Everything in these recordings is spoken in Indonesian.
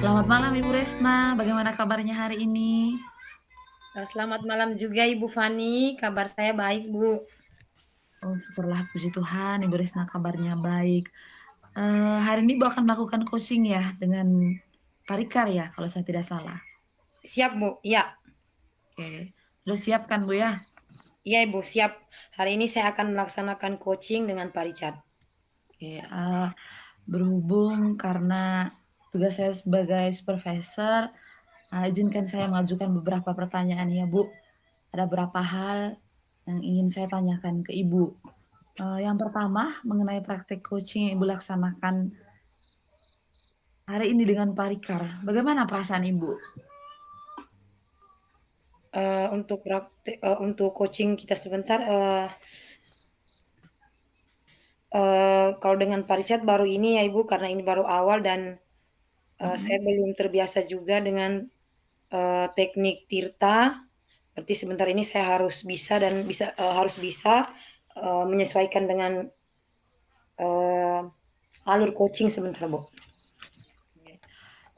Selamat malam Ibu Resna, bagaimana kabarnya hari ini? Selamat malam juga Ibu Fani, kabar saya baik Bu. Oh syukurlah puji Tuhan Ibu Resna kabarnya baik. Hari ini Bu akan melakukan coaching ya dengan Pak Rikar ya kalau saya tidak salah? Siap Bu? Iya. Oke, sudah siap kan Bu ya? Iya Ibu, siap. Hari ini saya akan melaksanakan coaching dengan Pak Richard. Oke, berhubung karena tugas saya sebagai supervisor, izinkan saya mengajukan beberapa pertanyaan ya Bu. Ada beberapa hal yang ingin saya tanyakan ke Ibu. Yang pertama mengenai praktek coaching yang Ibu laksanakan hari ini dengan Pak Rikar, bagaimana perasaan Ibu? Untuk coaching kita sebentar, kalau dengan Pak Richard baru ini ya Ibu, karena ini baru awal dan saya Mhm. belum terbiasa juga dengan teknik tirta. Berarti sebentar ini saya harus bisa dan harus bisa menyesuaikan dengan eh, alur coaching sebentar Bu.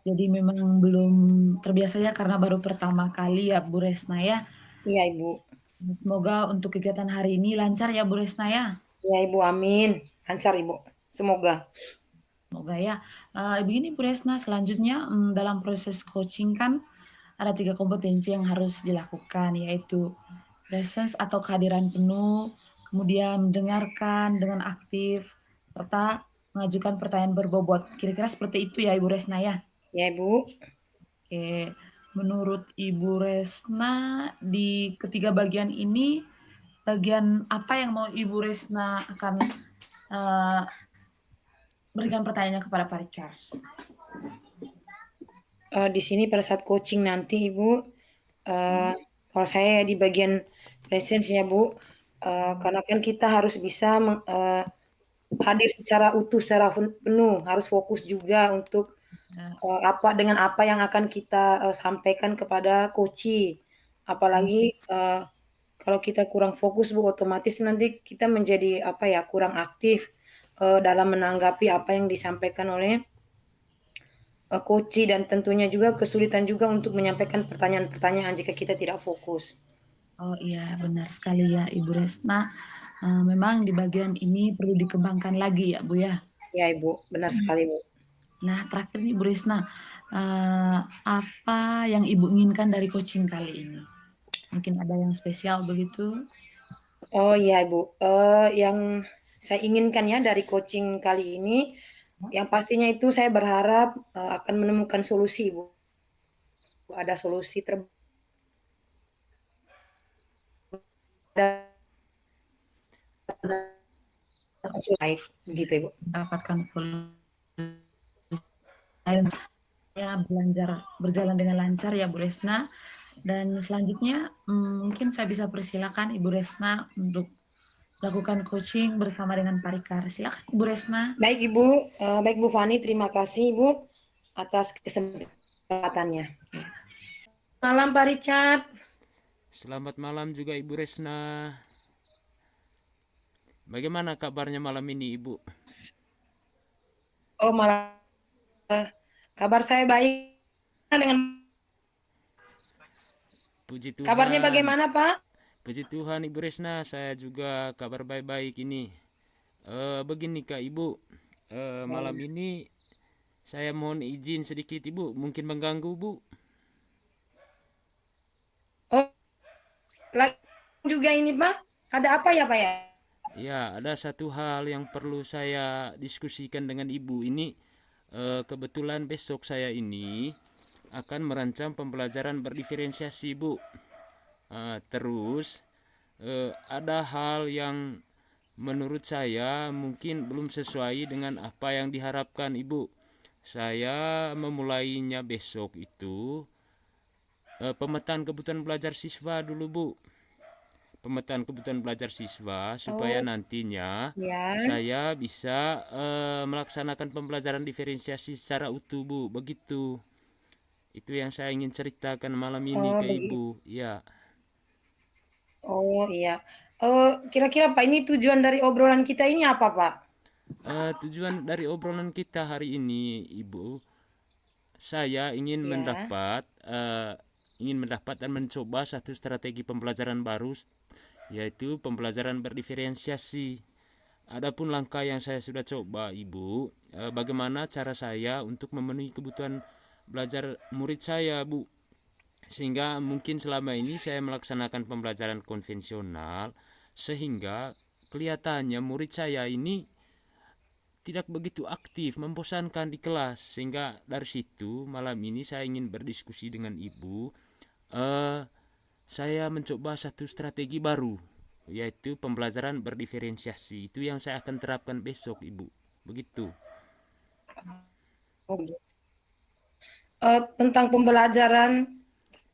Jadi memang belum terbiasa ya karena baru pertama kali ya Bu Resna ya. Iya Ibu. Semoga untuk kegiatan hari ini lancar ya Bu Resna ya. Ya Ibu, amin. Lancar Ibu. Semoga. Semoga ya. Begini Bu Resna, selanjutnya dalam proses coaching kan ada 3 kompetensi yang harus dilakukan yaitu presence atau kehadiran penuh, kemudian mendengarkan dengan aktif, serta mengajukan pertanyaan berbobot. Kira-kira seperti itu ya Ibu Resna ya? Ya Ibu. Oke, menurut Ibu Resna di ketiga bagian ini, bagian apa yang mau Ibu Resna akan, eee, berikan pertanyaannya kepada Pak Richard? Di sini pada saat coaching nanti Ibu, eee, Mhm, kalau saya di bagian presence ya Bu, karena kan kita harus bisa hadir secara utuh, secara penuh, harus fokus juga untuk, ya, dengan apa yang akan kita, sampaikan kepada coachee. mmm, Apalagi, kalau kita kurang fokus Bu, otomatis nanti kita menjadi, apa ya, kurang aktif, dalam menanggapi apa yang disampaikan oleh coachee dan tentunya juga kesulitan juga untuk menyampaikan pertanyaan-pertanyaan jika kita tidak fokus. oh iya benar sekali ya Ibu Resna, memang di bagian ini perlu dikembangkan lagi ya Bu ya? Ya Ibu, benar sekali Bu. Nah terakhir nih Bu Resna, apa yang Ibu inginkan dari coaching kali ini? Mungkin ada yang spesial begitu? Oh iya Ibu, yang saya inginkan ya dari coaching kali ini, yang pastinya itu saya berharap, akan menemukan solusi Ibu, ada solusi terbaik begitu Ibu. Mendapatkan ya belajar berjalan dengan lancar ya Bu Resna. Dan selanjutnya, mungkin saya bisa persilakan Ibu Resna untuk lakukan coaching bersama dengan Pak Rikar. Silakan Ibu Resna. Baik Bu Fani, terima kasih Ibu atas kesempatannya. Oke. Malam Pak Richard. Selamat malam juga Ibu Resna. Bagaimana kabarnya malam ini Ibu? Oh malam, kabar saya baik. Dengan Puji kabarnya Tuhan. bagaimana Pak? Puji Tuhan Ibu Resna, saya juga kabar baik-baik ini. Begini Kak Ibu, malam ini saya mohon izin sedikit Ibu, mungkin mengganggu Bu. Oh, lagi juga ini Pak. Ada apa ya Pak ya? Ya, ada satu hal yang perlu saya diskusikan dengan Ibu ini. Kebetulan besok saya ini akan merancang pembelajaran berdiferensiasi Bu. Terus ada hal yang menurut saya mungkin belum sesuai dengan apa yang diharapkan Ibu. Saya memulainya besok itu pemetaan kebutuhan belajar siswa dulu Bu. Pemetaan kebutuhan belajar siswa supaya Oh nantinya ya, saya bisa melaksanakan pembelajaran diferensiasi secara utuh Bu. Begitu. Itu yang saya ingin ceritakan malam ini oh ke begitu. Ibu. Ya. Oh iya. Kira-kira Pak ini tujuan dari obrolan kita ini apa Pak? Tujuan dari obrolan kita hari ini, Ibu, saya ingin Ya. ingin mendapat dan mencoba satu strategi pembelajaran baru, yaitu pembelajaran berdiferensiasi. Adapun langkah yang saya sudah coba, Ibu, bagaimana cara saya untuk memenuhi kebutuhan belajar murid saya, Bu. Sehingga mungkin selama ini saya melaksanakan pembelajaran konvensional, sehingga kelihatannya murid saya ini tidak begitu aktif, membosankan di kelas. Sehingga dari situ malam ini saya ingin berdiskusi dengan Ibu. Saya mencoba satu strategi baru, yaitu pembelajaran berdiferensiasi. Itu yang saya akan terapkan besok, Ibu. Begitu. Oh, gitu. Tentang pembelajaran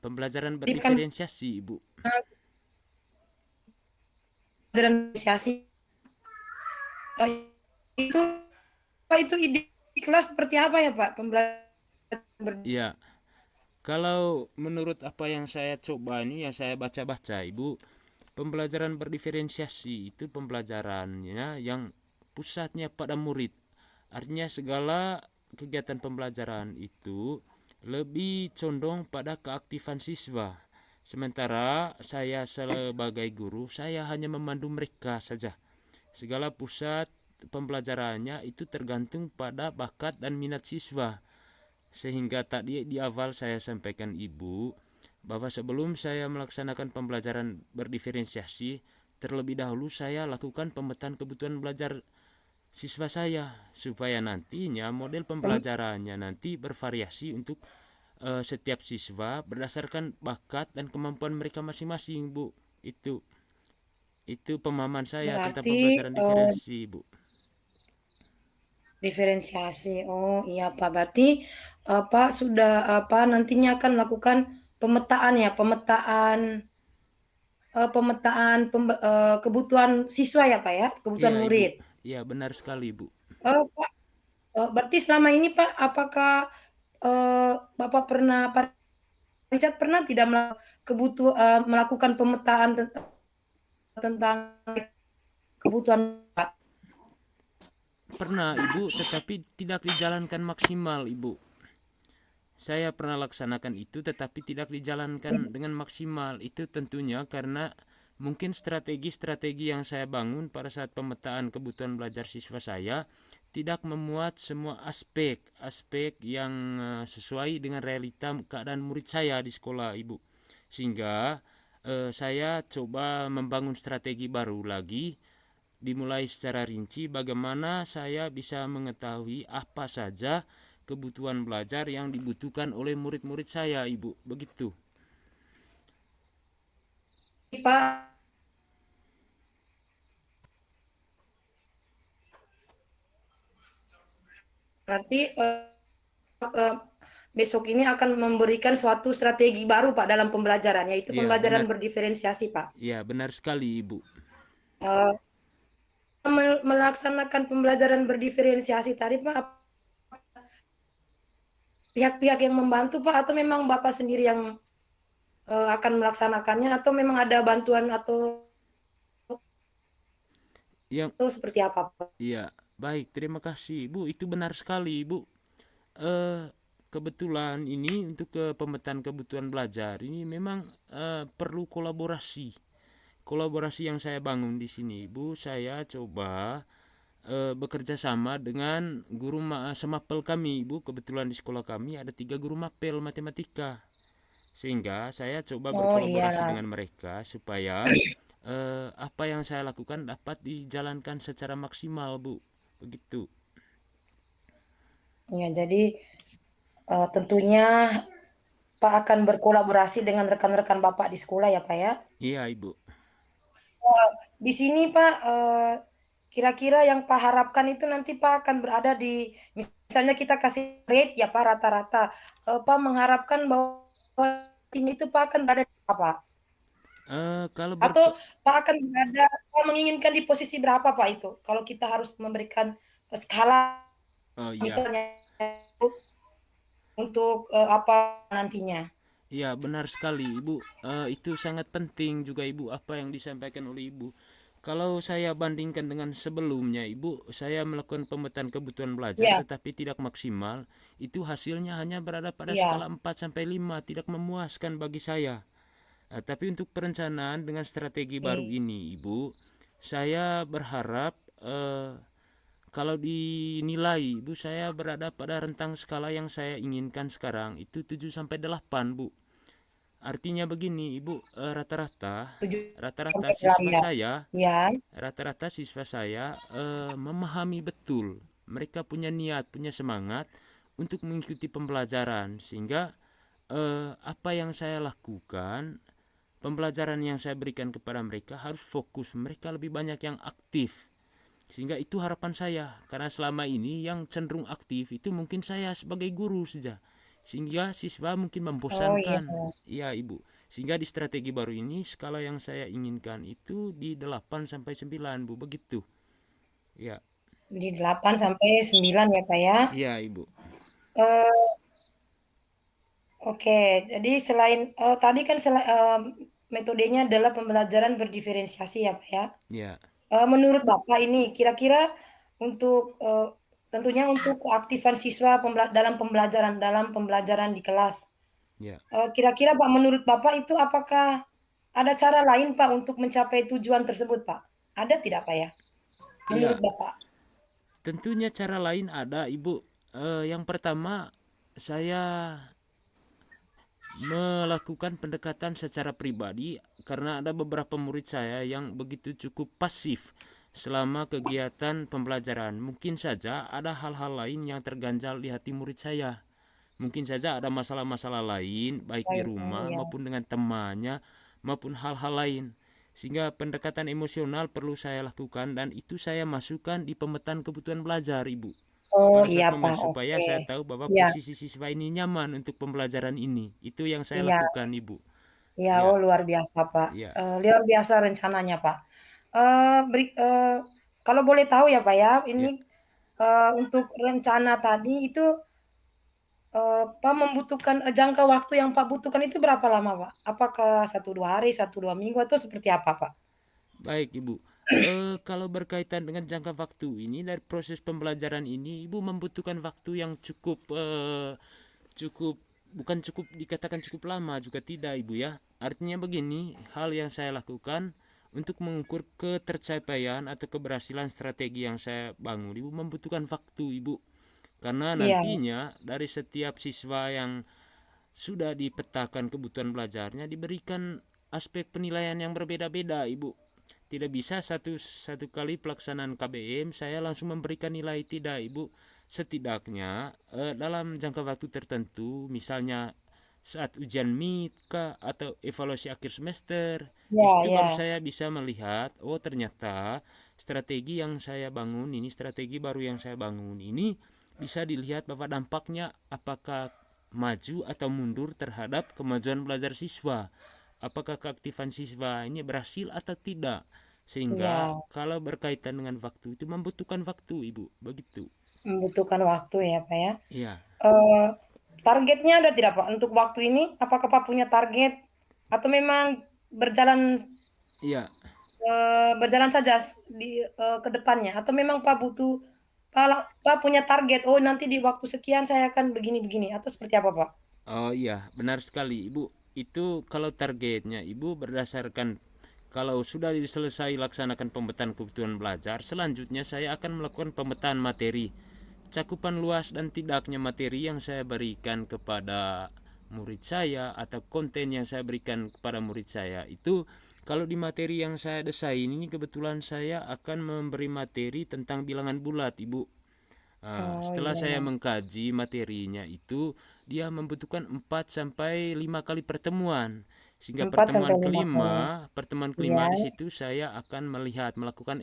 Pembelajaran ini kan berdiferensiasi, Ibu. pembelajaran inisiasi. Itu Pak, itu ide di kelas seperti apa ya Pak? Pembelajaran Ya, kalau menurut apa yang saya coba ini, yang saya baca-baca, Ibu, pembelajaran berdiferensiasi itu pembelajarannya yang pusatnya pada murid. Artinya segala kegiatan pembelajaran itu lebih condong pada keaktifan siswa. Sementara saya sebagai guru, saya hanya memandu mereka saja. Segala pusat pembelajarannya itu tergantung pada bakat dan minat siswa. Sehingga tadi di awal saya sampaikan Ibu bahwa sebelum saya melaksanakan pembelajaran berdiferensiasi, terlebih dahulu saya lakukan pemetaan kebutuhan belajar siswa saya supaya nantinya model pembelajarannya nanti bervariasi untuk setiap siswa berdasarkan bakat dan kemampuan mereka masing-masing, Bu. Itu pemahaman saya tentang berarti pembelajaran diferensiasi, Bu. diferensiasi. Oh iya Pak, berarti Pak sudah nantinya akan melakukan pemetaan ya, kebutuhan siswa ya Pak ya, kebutuhan Iya, Ibu. murid. Iya, benar sekali, Bu. Pak, berarti selama ini Pak, apakah Bapak Pak Richard pernah tidak melakukan pemetaan tentang kebutuhan Pak? Pernah, Ibu, tetapi tidak dijalankan maksimal, Ibu. Saya pernah laksanakan itu tetapi tidak dijalankan dengan maksimal. Itu tentunya karena mungkin strategi-strategi yang saya bangun pada saat pemetaan kebutuhan belajar siswa saya tidak memuat semua aspek yang sesuai dengan realita keadaan murid saya di sekolah, Ibu. Sehingga saya coba membangun strategi baru lagi, dimulai secara rinci bagaimana saya bisa mengetahui apa saja kebutuhan belajar yang dibutuhkan oleh murid-murid saya, Ibu. Begitu. Pak, berarti eh, besok ini akan memberikan suatu strategi baru Pak dalam pembelajaran, yaitu Iya, pembelajaran benar. berdiferensiasi Pak. Iya, benar sekali, Ibu. Eh, Melaksanakan pembelajaran berdiferensiasi tadi Pak, pihak-pihak yang membantu Pak, atau memang Bapak sendiri yang akan melaksanakannya, atau memang ada bantuan Yang atau seperti apa Pak? iya, baik, terima kasih, Ibu. Itu benar sekali, Ibu. Eh kebetulan ini untuk pemetaan kebutuhan belajar ini memang perlu kolaborasi. Kolaborasi yang saya bangun di sini, Ibu, saya coba bekerja sama dengan guru semapel kami, Ibu. Kebetulan di sekolah kami ada 3 guru mapel matematika, sehingga saya coba Oh berkolaborasi iya, dengan mereka supaya apa yang saya lakukan dapat dijalankan secara maksimal, Bu. Begitu. ya jadi tentunya Pak akan berkolaborasi dengan rekan-rekan Bapak di sekolah ya Pak ya. Iya, Ibu. Di sini Pak, kira-kira yang Pak harapkan itu nanti Pak akan berada di, misalnya kita kasih rate ya Pak rata-rata, Pak mengharapkan bahwa tim itu Pak akan berada di apa? Kalau Atau Pak akan berada, Pak menginginkan di posisi berapa Pak itu? Kalau kita harus memberikan skala oh iya. misalnya untuk apa nantinya? Iya, benar sekali, Ibu. Itu sangat penting juga, Ibu, apa yang disampaikan oleh Ibu. Kalau saya bandingkan dengan sebelumnya, Ibu, saya melakukan pemetaan kebutuhan belajar Ya, tetapi tidak maksimal. itu hasilnya hanya berada pada Iya. skala 4 sampai 5, tidak memuaskan bagi saya. Tapi untuk perencanaan dengan strategi baru Oke. ini, Ibu, saya berharap kalau dinilai, Ibu, saya berada pada rentang skala yang saya inginkan sekarang itu 7 sampai 8, Bu. Artinya begini, Ibu, rata-rata 7 rata-rata sampai 8 siswa ya. saya Ya. rata-rata siswa saya memahami betul. Mereka punya niat, punya semangat untuk mengikuti pembelajaran, sehingga apa yang saya lakukan, pembelajaran yang saya berikan kepada mereka harus fokus. Mereka lebih banyak yang aktif, sehingga itu harapan saya. Karena selama ini yang cenderung aktif itu mungkin saya sebagai guru saja, sehingga siswa mungkin Oh iya. membosankan. Iya, Ibu. Sehingga di strategi baru ini skala yang saya inginkan itu di 8 sampai 9, Bu, begitu. Ya. Di 8 sampai 9 ya, Pak, ya. Iya, Ibu. Eee, oke. Jadi selain tadi kan metodenya adalah pembelajaran berdiferensiasi ya, Pak, ya. Ya. Menurut Bapak ini kira-kira untuk, tentunya untuk keaktifan siswa dalam pembelajaran di kelas, Ya. kira-kira Pak, menurut Bapak itu apakah ada cara lain Pak untuk mencapai tujuan tersebut Pak? Ada tidak Pak ya? Menurut Iya, Bapak? tentunya cara lain ada, Ibu. Yang pertama, saya melakukan pendekatan secara pribadi karena ada beberapa murid saya yang begitu cukup pasif selama kegiatan pembelajaran. Mungkin saja ada hal-hal lain yang terganjal di hati murid saya. Mungkin saja ada masalah-masalah lain baik di Baik, rumah ya. maupun dengan temannya maupun hal-hal lain. Sehingga pendekatan emosional perlu saya lakukan dan itu saya masukkan di pemetaan kebutuhan belajar, Ibu. Oh Pada saat iya Pak, supaya oke. saya tahu bahwa Iya, posisi siswa ini nyaman untuk pembelajaran ini. Itu yang saya iya, lakukan, Ibu. iya, Ya, oh luar biasa Pak, ya, luar biasa rencananya Pak. Kalau boleh tahu ya Pak ya, ini, ya. untuk rencana tadi itu, Pak membutuhkan jangka waktu yang Pak butuhkan itu berapa lama Pak? Apakah 1, 2 hari, 1, 2 minggu atau seperti apa Pak? Baik, Ibu. Kalau berkaitan dengan jangka waktu ini dari proses pembelajaran ini, Ibu membutuhkan waktu yang cukup cukup bukan cukup dikatakan cukup lama juga tidak, Ibu, ya. Artinya begini, hal yang saya lakukan untuk mengukur ketercapaian atau keberhasilan strategi yang saya bangun, Ibu, membutuhkan waktu, Ibu. Karena Iya, nantinya dari setiap siswa yang sudah dipetakan kebutuhan belajarnya diberikan aspek penilaian yang berbeda-beda, Ibu. Tidak bisa satu kali pelaksanaan KBM saya langsung memberikan nilai, tidak, Ibu. Setidaknya dalam jangka waktu tertentu, misalnya saat ujian mid atau evaluasi akhir semester, di iya, situ iya. baru saya bisa melihat, oh ternyata strategi yang saya bangun ini, strategi baru yang saya bangun ini bisa dilihat bahwa dampaknya apakah maju atau mundur terhadap kemajuan belajar siswa. Apakah keaktifan siswa ini berhasil atau tidak. Sehingga Iya, kalau berkaitan dengan waktu itu membutuhkan waktu, Ibu. Begitu. membutuhkan waktu ya, Pak, ya. Iya. Eee, Targetnya ada tidak, Pak, untuk waktu ini? Apakah Pak punya target atau memang berjalan, Iya. berjalan saja ke depannya? Atau memang Pak butuh Pak punya target, "Oh, nanti di waktu sekian saya akan begini-begini," atau seperti apa, Pak? Oh iya, benar sekali, Ibu. Itu kalau targetnya Ibu berdasarkan kalau sudah selesai laksanakan pemetaan kebutuhan belajar, selanjutnya saya akan melakukan pemetaan materi. Cakupan luas dan tidaknya materi yang saya berikan kepada murid saya atau konten yang saya berikan kepada murid saya itu, kalau di materi yang saya desain ini kebetulan saya akan memberi materi tentang bilangan bulat, Ibu. Oh, Setelah saya iya. mengkaji materinya itu, dia membutuhkan 4 sampai 5 kali pertemuan. Sehingga 4 sampai 5 kali. pertemuan Iya, kelima di situ saya akan melakukan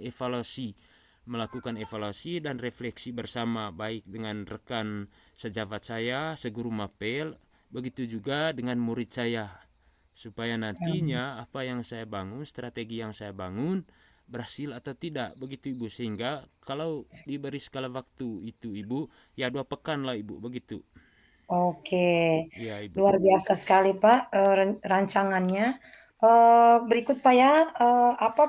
evaluasi dan refleksi bersama baik dengan rekan sejawat saya, seguru mapel, begitu juga dengan murid saya. Supaya mmm, nantinya apa yang saya bangun, strategi yang saya bangun berhasil atau tidak, begitu, Ibu. Sehingga kalau diberi skala waktu itu, Ibu, ya 2 pekan lah, Ibu, begitu. oke. Iya, Ibu. Luar biasa sekali, Pak, rancangannya. Berikut, Pak, ya, apa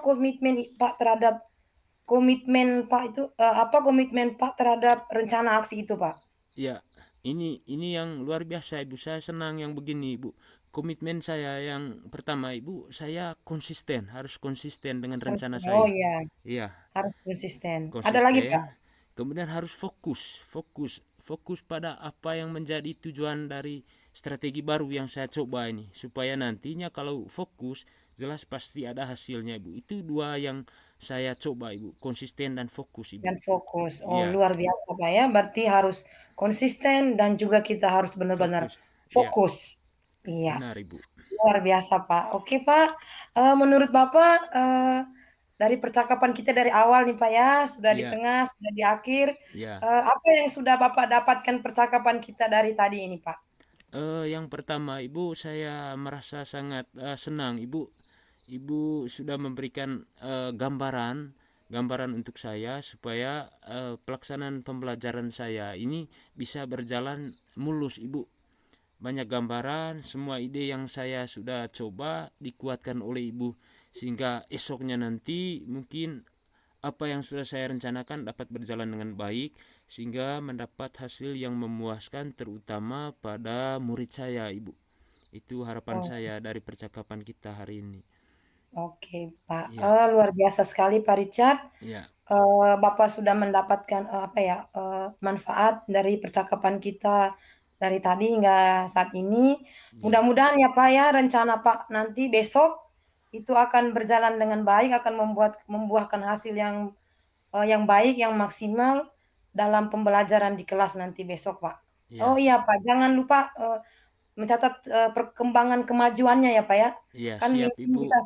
komitmen Pak terhadap rencana aksi itu, Pak? Iya. ini yang luar biasa Ibu. Saya senang yang begini Ibu. Komitmen saya yang pertama Ibu, saya konsisten, harus konsisten dengan Harus, rencana oh saya. ya, Iya, harus konsisten. Ada lagi, Pak? konsisten. Kemudian harus fokus pada apa yang menjadi tujuan dari strategi baru yang saya coba ini, supaya nantinya kalau fokus jelas pasti ada hasilnya Ibu. Itu dua yang saya coba Ibu, konsisten dan fokus Ibu. Dan fokus. Oh, Iya, luar biasa, Pak ya. Berarti harus konsisten dan juga kita harus benar-benar fokus. Iya, fokus. Iya, benar Ibu. luar biasa, Pak. Oke, Pak. Menurut Bapak, dari percakapan kita dari awal nih, Pak ya, sudah di Iya, tengah, sudah di akhir, iya. apa yang sudah Bapak dapatkan percakapan kita dari tadi ini, Pak? Yang pertama Ibu, saya merasa sangat senang Ibu. Ibu sudah memberikan gambaran untuk saya supaya pelaksanaan pembelajaran saya ini bisa berjalan mulus Ibu. Banyak gambaran, semua ide yang saya sudah coba dikuatkan oleh Ibu, sehingga esoknya nanti mungkin apa yang sudah saya rencanakan dapat berjalan dengan baik, sehingga mendapat hasil yang memuaskan terutama pada murid saya Ibu. Itu harapan Oh, saya dari percakapan kita hari ini. oke, Pak. Ya, Luar biasa sekali, Pak Richard. ya, Bapak sudah mendapatkan, apa ya, manfaat dari percakapan kita dari tadi hingga saat ini. ya, Mudah-mudahan ya, Pak, ya, rencana Pak nanti besok itu akan berjalan dengan baik, akan membuahkan hasil yang baik, yang maksimal dalam pembelajaran di kelas nanti besok, Pak. ya, Oh iya, Pak, jangan lupa, mencatat, perkembangan kemajuannya ya, Pak, ya. ya, Kan siap mungkin Ibu. bisa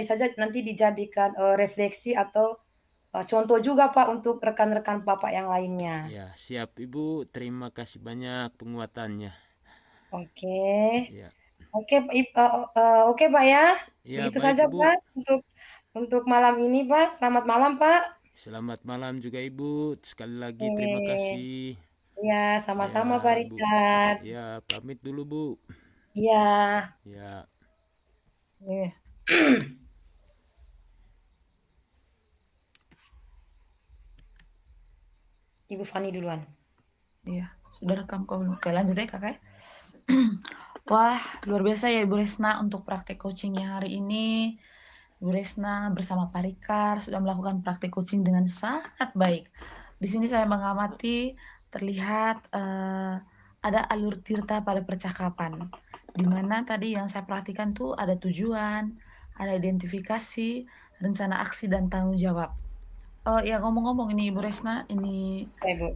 saja nanti dijadikan, refleksi atau contoh juga Pak untuk rekan-rekan Bapak yang lainnya. Ya, siap Ibu. Terima kasih banyak penguatannya. Oke. Ya, Oke, oke Pak ya. ya Begitu baik saja Ibu. Pak untuk malam ini Pak. Selamat malam Pak. Selamat malam juga Ibu. Sekali lagi terima Oke. kasih. Iya, sama-sama Pak Ya, Bu. Richard. Ya, pamit dulu Bu. Iya. Ya. Iya, Ibu Fani duluan. iya. Sudah rekam kok belum? Oke, lanjut ya Kakak. Wah, luar biasa ya Ibu Resna untuk praktek coachingnya hari ini. Ibu Resna bersama Pak Rikar sudah melakukan praktek coaching dengan sangat baik. Di sini saya mengamati terlihat ada alur tirta pada percakapan. Di mana tadi yang saya perhatikan tuh ada tujuan, ada identifikasi, rencana aksi dan tanggung jawab. Oh ya ngomong-ngomong ini Ibu Resna, ini Ya, Ibu.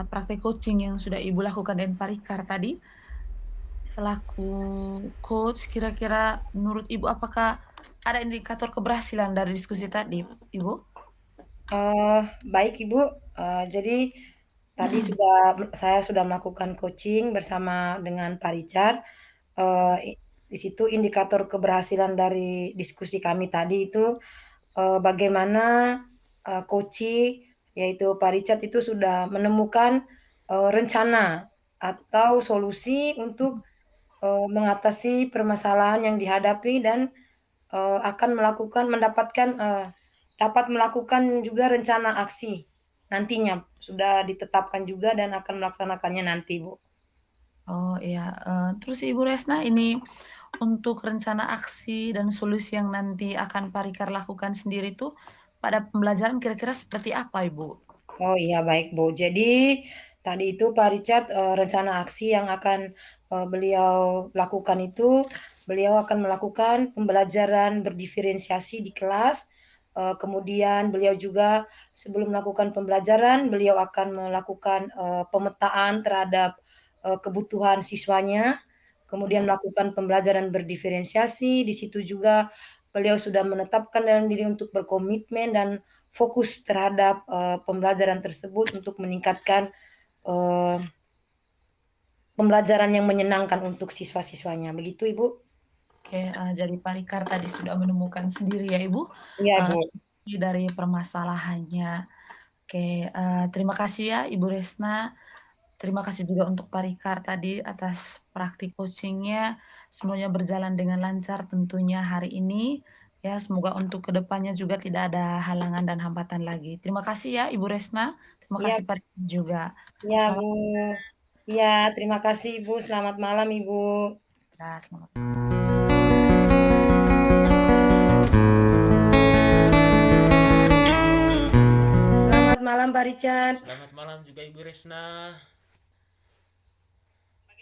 praktek coaching yang sudah Ibu lakukan dengan Pak Rikar tadi, selaku coach, kira-kira menurut Ibu apakah ada indikator keberhasilan dari diskusi tadi, Ibu? Baik Ibu, jadi tadi saya sudah melakukan coaching bersama dengan Pak Richard, i di situ indikator keberhasilan dari diskusi kami tadi itu, bagaimana, coaching yaitu Pak Richard itu sudah menemukan, rencana atau solusi untuk, mengatasi permasalahan yang dihadapi dan akan dapat melakukan juga rencana aksi nantinya, sudah ditetapkan juga dan akan melaksanakannya nanti, Bu. Oh iya, terus Ibu Resna ini untuk rencana aksi dan solusi yang nanti akan Pak Rikar lakukan sendiri tuh pada pembelajaran kira-kira seperti apa, Ibu? Oh iya, baik, Bu. Jadi, tadi itu Pak Richard, rencana aksi yang akan, beliau lakukan itu, beliau akan melakukan pembelajaran berdiferensiasi di kelas, kemudian beliau juga sebelum melakukan pembelajaran, beliau akan melakukan, pemetaan terhadap, kebutuhan siswanya, kemudian Iya. melakukan pembelajaran berdiferensiasi, di situ juga beliau sudah menetapkan dalam diri untuk berkomitmen dan fokus terhadap, pembelajaran tersebut untuk meningkatkan, eee, pembelajaran yang menyenangkan untuk siswa-siswanya. Begitu, Ibu? Oke, jadi Pak Rikar tadi sudah menemukan sendiri ya, Ibu, Iya, eee, Bu. solusi dari permasalahannya. Oke, terima kasih ya Ibu Resna, terima kasih juga untuk Pak Rikar tadi atas praktik coaching-nya, semuanya berjalan dengan lancar tentunya hari ini Ya, semoga untuk kedepannya juga tidak ada halangan dan hambatan lagi. Terima kasih ya Ibu Resna, terima Iya kasih Pak juga. iya, Selamat Bu. Iya, terima kasih, Ibu. Selamat malam, Ibu. ya, selamat Selamat malam, Pak Richard. Selamat malam juga Ibu Resna.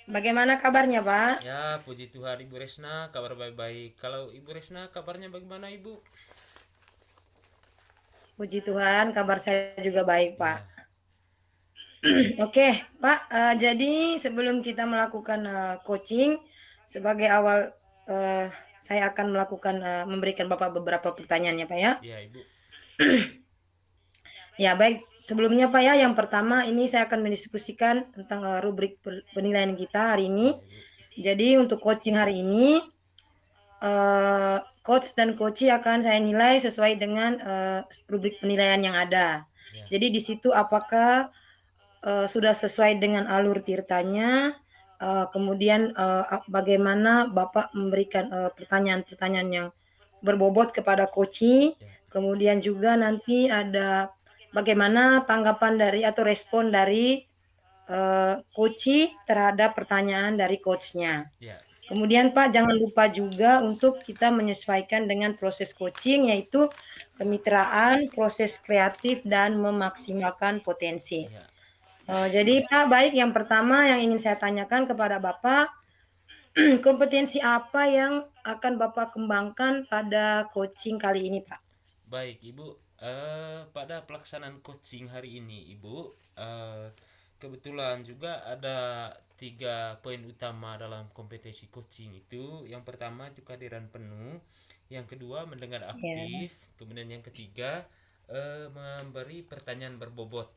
Bagaimana kabarnya, Pak? Ya, puji Tuhan Ibu Resna, kabar baik-baik. Kalau Ibu Resna kabarnya bagaimana Ibu? Puji Tuhan, kabar saya juga baik, Pak. Ya, Oke, Pak. Jadi sebelum kita melakukan coaching, sebagai awal saya akan memberikan Bapak beberapa pertanyaan ya, Pak ya. ya Ibu. Ya, baik. Sebelumnya Pak ya, yang pertama ini saya akan mendiskusikan tentang rubrik penilaian kita hari Ya ini. Ibu. Jadi untuk coaching hari ini, coach dan coachee akan saya nilai sesuai dengan rubrik penilaian yang ada. Ya, Jadi di situ apakah sudah sesuai dengan alur tirtanya, kemudian bagaimana Bapak memberikan pertanyaan-pertanyaan yang berbobot kepada coachee, ya, kemudian juga nanti ada bagaimana tanggapan dari atau respon dari coachee terhadap pertanyaan dari coach-nya. ya, Kemudian Pak, jangan lupa juga untuk kita menyesuaikan dengan proses coaching, yaitu kemitraan, proses kreatif, dan memaksimalkan potensi. ya. Jadi Pak, baik, yang pertama yang ingin saya tanyakan kepada Bapak, kompetensi apa yang akan Bapak kembangkan pada coaching kali ini, Pak? Baik Ibu, pada pelaksanaan coaching hari ini Ibu, kebetulan juga ada 3 poin utama dalam kompetensi coaching itu. Yang pertama itu kehadiran penuh, yang kedua mendengar Ya, aktif, kemudian yang ketiga memberi pertanyaan berbobot.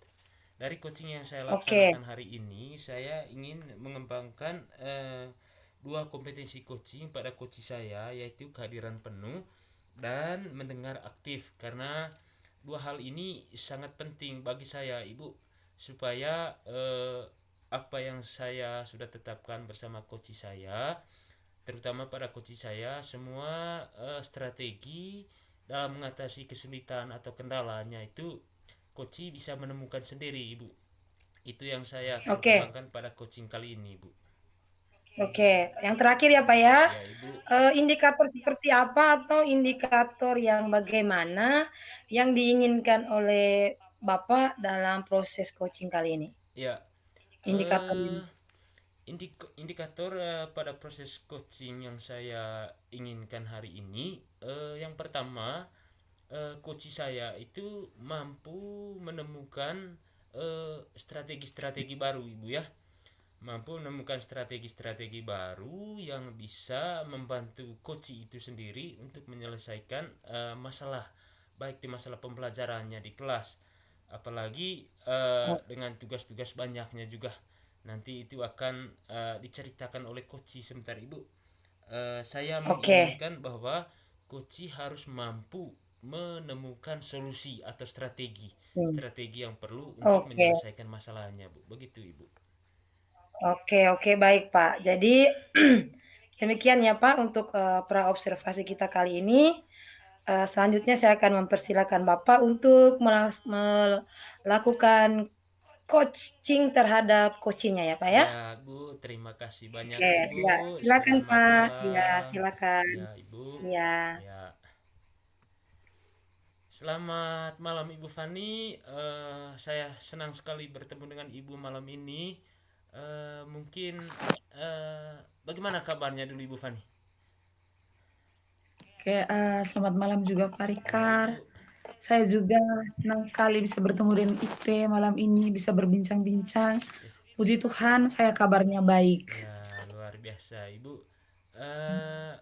Dari coaching yang saya oke, laksanakan hari ini, saya ingin mengembangkan 2 kompetensi coaching pada coach saya, yaitu kehadiran penuh dan mendengar aktif, karena 2 hal ini sangat penting bagi saya Ibu, supaya apa yang saya sudah tetapkan bersama coach saya, terutama pada coach saya, semua strategi dalam mengatasi kesulitan atau kendalanya itu coach bisa menemukan sendiri Ibu. Itu yang saya akan oke, kembangkan pada coaching kali ini Ibu. oke. Yang terakhir ya, Pak ya, Ya Ibu. indikator seperti apa atau indikator yang bagaimana yang diinginkan oleh Bapak dalam proses coaching kali ini? Ya, Indikatornya. eh indikator pada proses coaching yang saya inginkan hari ini, yang pertama, coach saya itu mampu menemukan strategi-strategi baru Ibu ya, mampu menemukan strategi-strategi baru yang bisa membantu coach itu sendiri untuk menyelesaikan masalah, baik di masalah pembelajarannya di kelas, apalagi O- dengan tugas-tugas banyaknya juga nanti itu akan diceritakan oleh coach sebentar Ibu. Saya Oke, menginginkan bahwa coach harus mampu menemukan solusi atau strategi hmm, strategi yang perlu untuk oke, menyelesaikan masalahnya Bu, begitu Ibu. oke, oke, baik Pak. Jadi demikian ya Pak untuk pra observasi kita kali ini. Selanjutnya saya akan mempersilakan Bapak untuk melakukan coaching terhadap coachingnya ya Pak ya. Ya Bu, terima kasih banyak Oke, Ibu. ya silakan Selamat Pak. Ya malam. silakan. Ya Ibu. Ya, Ya, selamat malam Ibu Fani. Saya senang sekali bertemu dengan Ibu malam ini. Mungkin bagaimana kabarnya dulu Ibu Fani? Oke, selamat malam juga Pak Ya Rikar. Ibu. Saya juga senang sekali bisa bertemu dengan Ite malam ini, bisa berbincang-bincang. Puji Tuhan, saya kabarnya baik. Ya, luar biasa Ibu. Eh,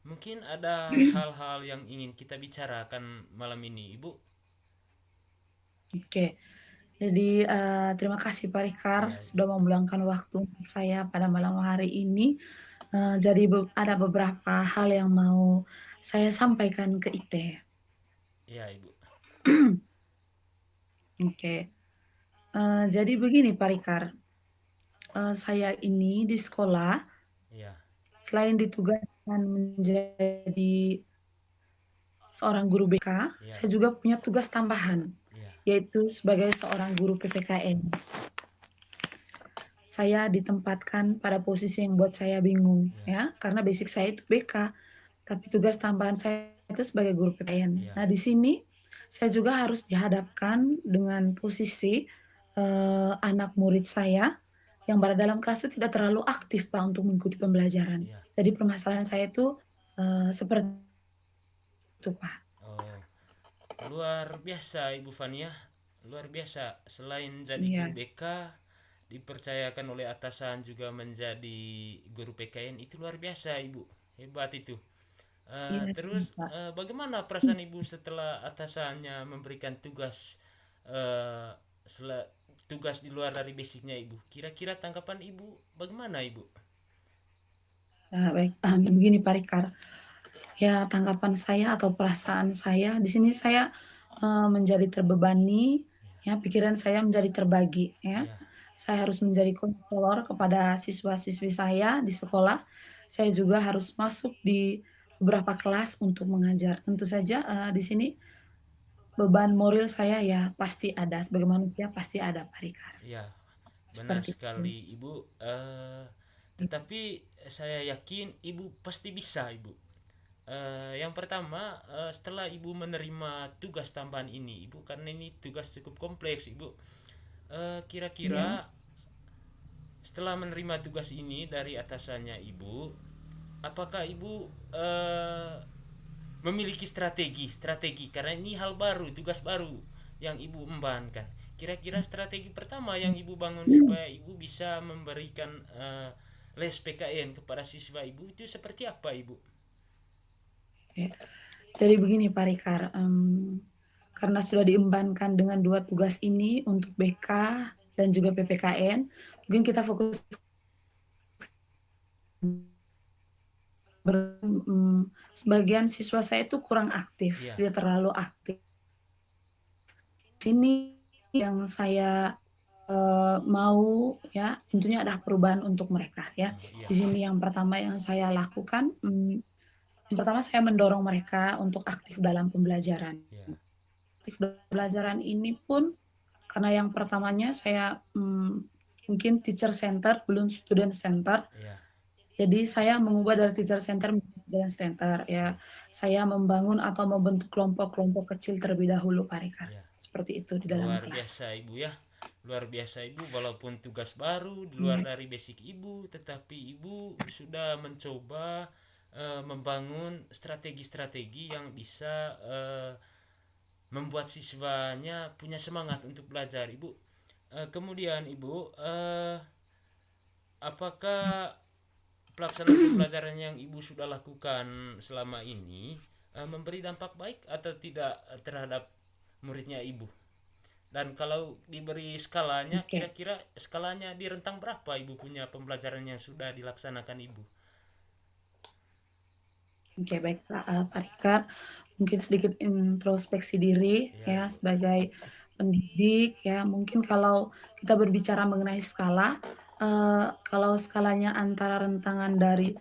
Mungkin ada hal-hal yang ingin kita bicarakan malam ini Ibu. Oke, jadi terima kasih Pak Rikar Ya Ibu. sudah meluangkan waktu untuk saya pada malam hari ini. Jadi ada beberapa hal yang mau saya sampaikan ke Ite. Ya Ibu. Oke, jadi begini Pak Rikar, saya ini di sekolah Ya. selain ditugaskan menjadi seorang guru BK, ya, saya juga punya tugas tambahan, ya, yaitu sebagai seorang guru PPKN. Saya ditempatkan pada posisi yang buat saya bingung, ya, ya, karena basic saya itu BK, tapi tugas tambahan saya itu sebagai guru PPKN. ya, Nah, di sini saya juga harus dihadapkan dengan posisi anak murid saya yang berada dalam kelas itu tidak terlalu aktif, Pak, untuk mengikuti pembelajaran. ya. Jadi permasalahan saya itu seperti itu, Pak. Oh, luar biasa Ibu Fania, luar biasa. Selain jadi guru Iya, BK, dipercayakan oleh atasan juga menjadi guru PKN, itu luar biasa Ibu. Hebat itu. iya, Terus Pak. bagaimana perasaan Ibu setelah atasannya memberikan tugas eh, tugas di luar dari basicnya Ibu? Kira-kira tanggapan Ibu bagaimana Ibu? Baik, begini Pak Rikar, ya tanggapan saya atau perasaan saya di sini saya menjadi terbebani, ya pikiran saya menjadi terbagi, ya. Ya, Saya harus menjadi konselor kepada siswa-siswi saya di sekolah. Saya juga harus masuk di beberapa kelas untuk mengajar. Tentu saja di sini beban moral saya ya pasti ada, sebagai manusia pasti ada, Pak Rikar. ya, benar Seperti itu. sekali Ibu. Tetapi saya yakin Ibu pasti bisa Ibu. Yang pertama, setelah Ibu menerima tugas tambahan ini, Ibu karena ini tugas cukup kompleks, Ibu. Iya, Kira-kira setelah menerima tugas ini dari atasannya Ibu, apakah Ibu memiliki strategi karena ini hal baru, tugas baru yang Ibu embankan. Kira-kira strategi pertama yang Ibu bangun supaya Ibu bisa memberikan les PKN kepada siswa Ibu itu seperti apa Ibu? oke. Jadi begini Pak Rikar, karena sudah diembankan dengan 2 tugas ini untuk BK dan juga PPKN, mungkin kita fokus sebagian siswa saya itu kurang aktif, Iya, tidak terlalu aktif. Ini yang saya mau ya, tentunya ada perubahan untuk mereka ya. iya, Di sini yang pertama yang saya lakukan, yang pertama saya mendorong mereka untuk aktif dalam pembelajaran. iya, Aktif dalam pembelajaran ini pun karena yang pertamanya saya mungkin teacher center belum student center. iya, Jadi saya mengubah dari teacher center menjadi student center iya, ya. Saya membangun atau membentuk kelompok-kelompok kecil terlebih dahulu Pak Rikar. iya. Seperti itu di dalam Luar kelas. biasa Ibu ya. Luar biasa Ibu walaupun tugas baru di luar Iya, dari basic Ibu, tetapi Ibu sudah mencoba membangun strategi-strategi yang bisa membuat siswanya punya semangat untuk belajar Ibu. Kemudian Ibu, apakah pelaksanaan pembelajaran yang Ibu sudah lakukan selama ini memberi dampak baik atau tidak terhadap muridnya Ibu? Dan kalau diberi skalanya, oke. kira-kira skalanya di rentang berapa Ibu punya pembelajaran yang sudah dilaksanakan Ibu? Oke, baik Pak Rikar. Mungkin sedikit introspeksi diri Ya ya Ibu. sebagai pendidik ya. Mungkin kalau kita berbicara mengenai skala, kalau skalanya antara rentangan dari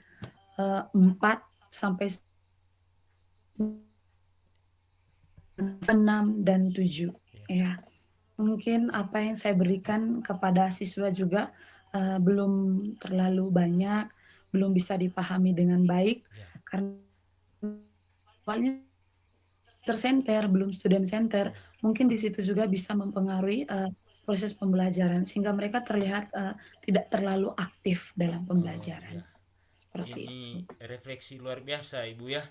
4 sampai 6 dan 7 Ya, ya. Mungkin apa yang saya berikan kepada siswa juga belum terlalu banyak, belum bisa dipahami dengan baik ya, karena awalnya teacher center, belum student center. ya. Mungkin di situ juga bisa mempengaruhi proses pembelajaran sehingga mereka terlihat tidak terlalu aktif dalam Oh pembelajaran. ya. Seperti Ini itu. refleksi luar biasa Ibu ya.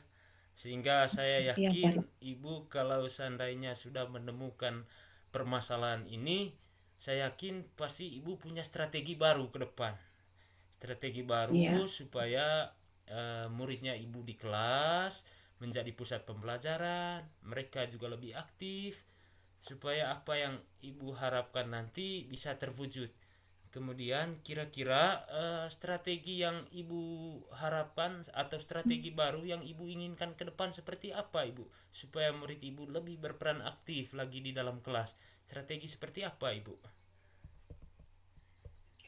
Sehingga saya Iya, Pak. yakin Ibu kalau seandainya sudah menemukan permasalahan ini, saya yakin pasti Ibu punya strategi baru ke depan. Strategi baru Iya, supaya muridnya Ibu di kelas menjadi pusat pembelajaran, mereka juga lebih aktif supaya apa yang Ibu harapkan nanti bisa terwujud. Kemudian kira-kira strategi yang Ibu harapkan atau strategi baru yang Ibu inginkan ke depan seperti apa Ibu? Supaya murid Ibu lebih berperan aktif lagi di dalam kelas. Strategi seperti apa Ibu?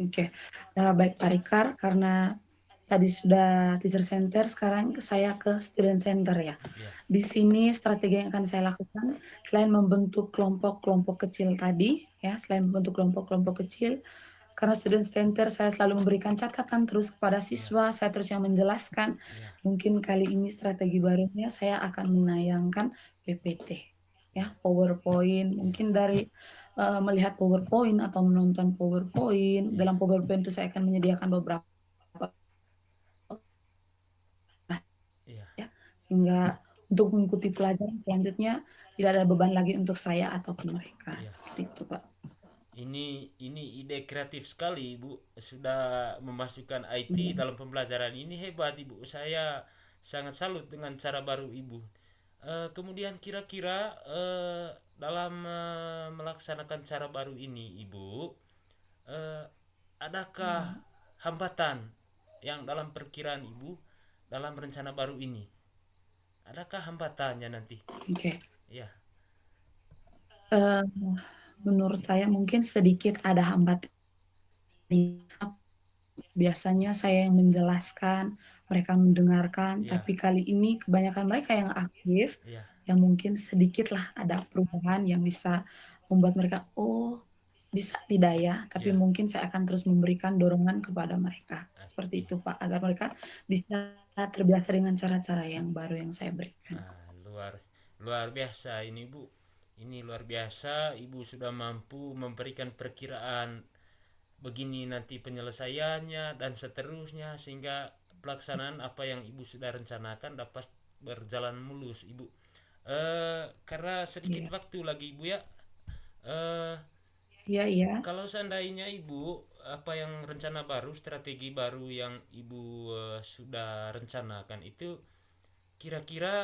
oke. Baik Pak Rikar, karena tadi sudah teacher center, sekarang saya ke student center ya. Ya, Di sini strategi yang akan saya lakukan selain membentuk kelompok-kelompok kecil tadi ya, selain membentuk kelompok-kelompok kecil, karena student center saya selalu memberikan catatan terus kepada ya, siswa, saya terus yang menjelaskan. ya, Mungkin kali ini strategi barunya saya akan menayangkan PPT ya, ya, PowerPoint. ya, Mungkin dari melihat PowerPoint atau menonton PowerPoint. ya, Dalam PowerPoint itu saya akan menyediakan beberapa ya, ya, sehingga untuk mengikuti pelajaran selanjutnya tidak ada beban lagi untuk saya ataupun mereka. ya. Seperti itu, Pak. Ini ide kreatif sekali, Ibu. Sudah memasukkan IT Iya. dalam pembelajaran ini, hebat, Ibu. Saya sangat salut dengan cara baru Ibu. Kemudian kira-kira dalam melaksanakan cara baru ini, Ibu, eh, adakah Iya. hambatan yang dalam perkiraan Ibu dalam rencana baru ini? Adakah hambatannya nanti? Oke. Ya, Eh, menurut saya mungkin sedikit ada hambatan. Biasanya saya yang menjelaskan, mereka mendengarkan, ya, tapi kali ini kebanyakan mereka yang aktif, ya, yang mungkin sedikitlah ada perubahan yang bisa membuat mereka, oh bisa tidak ya, tapi ya. mungkin saya akan terus memberikan dorongan kepada mereka. Seperti Iya. itu Pak, agar mereka bisa terbiasa dengan cara-cara yang baru yang saya berikan. Luar luar biasa ini Bu. Ini luar biasa, Ibu sudah mampu memberikan perkiraan begini nanti penyelesaiannya dan seterusnya sehingga pelaksanaan apa yang Ibu sudah rencanakan dapat berjalan mulus, Ibu. Karena sedikit Iya, waktu lagi Ibu ya. Eh iya, iya. Kalau seandainya Ibu apa yang rencana baru, strategi baru yang Ibu sudah rencanakan itu kira-kira